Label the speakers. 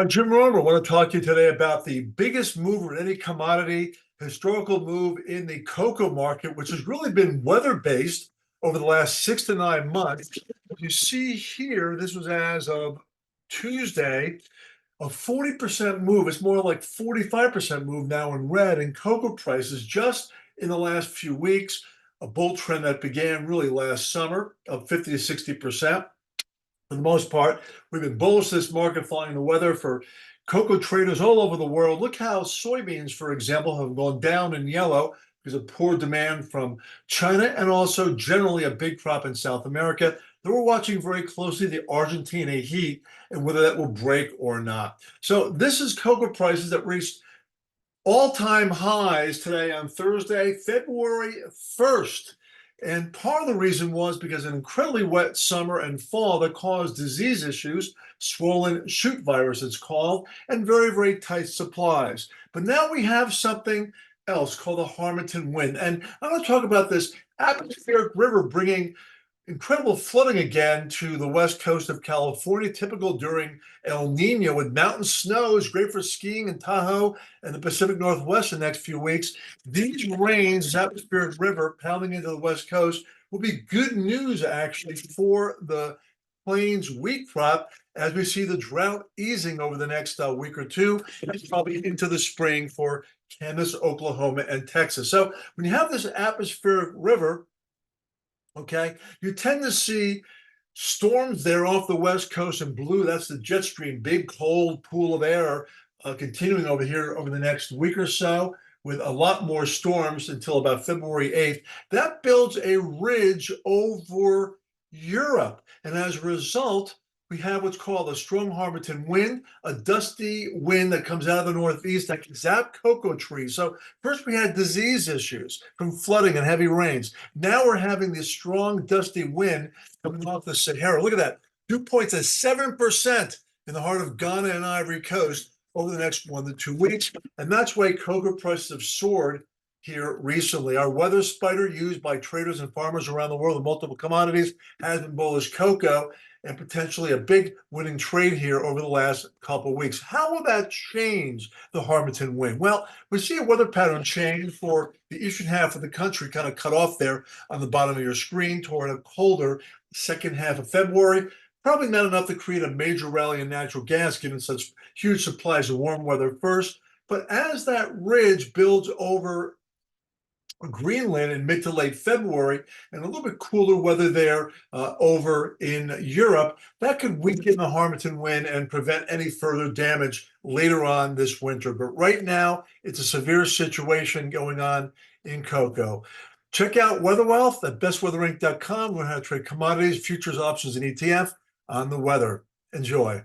Speaker 1: Jim Romer, I want to talk to you today about the biggest mover in any commodity, historical move in the cocoa market, which has really been weather-based over the last 6 to 9 months. You see here, this was as of Tuesday, a 40% move. It's more like 45% move now in red in cocoa prices just in the last few weeks. A bull trend that began really last summer of 50 to 60%. For the most part, we've been bullish this market following the weather for cocoa traders all over the world. Look how soybeans, for example, have gone down in yellow because of poor demand from China and also generally a big crop in South America. Then we're watching very closely the Argentina heat and whether that will break or not. So this is cocoa prices that reached all-time highs today on Thursday, February 1st. And part of the reason was because an incredibly wet summer and fall that caused disease issues, swollen shoot virus it's called, and very, very tight supplies. But now we have something else called the Harmattan wind. And I'm going to talk about this atmospheric river bringing incredible flooding again to the west coast of California, typical during El Nino with mountain snows, great for skiing in Tahoe and the Pacific Northwest in the next few weeks. These rains, this atmospheric river pounding into the west coast, will be good news actually for the plains wheat crop as we see the drought easing over the next week or two, and probably into the spring for Kansas, Oklahoma, and Texas. So when you have this atmospheric river, okay, you tend to see storms there off the west coast in blue. That's the jet stream, big cold pool of air continuing over here over the next week or so with a lot more storms until about February 8th. That builds a ridge over Europe. And as a result, we have what's called a strong Harmattan wind, a dusty wind that comes out of the northeast that can zap cocoa trees. So first we had disease issues from flooding and heavy rains. Now we're having this strong dusty wind coming off the Sahara. Look at that, dew points at 7% in the heart of Ghana and Ivory Coast over the next 1 to 2 weeks. And that's why cocoa prices have soared here recently. Our weather spider used by traders and farmers around the world in multiple commodities has been bullish cocoa and potentially a big winning trade here over the last couple of weeks. How will that change the Harmattan wind? Well, we see a weather pattern change for the eastern half of the country, kind of cut off there on the bottom of your screen toward a colder second half of February. Probably not enough to create a major rally in natural gas given such huge supplies of warm weather first. But as that ridge builds over Greenland in mid to late February and a little bit cooler weather there over in Europe, that could weaken the Harmattan wind and prevent any further damage later on this winter. But right now, it's a severe situation going on in cocoa. Check out Weather Wealth at bestweatherinc.com. Learn how to trade commodities, futures, options, and ETF on the weather. Enjoy.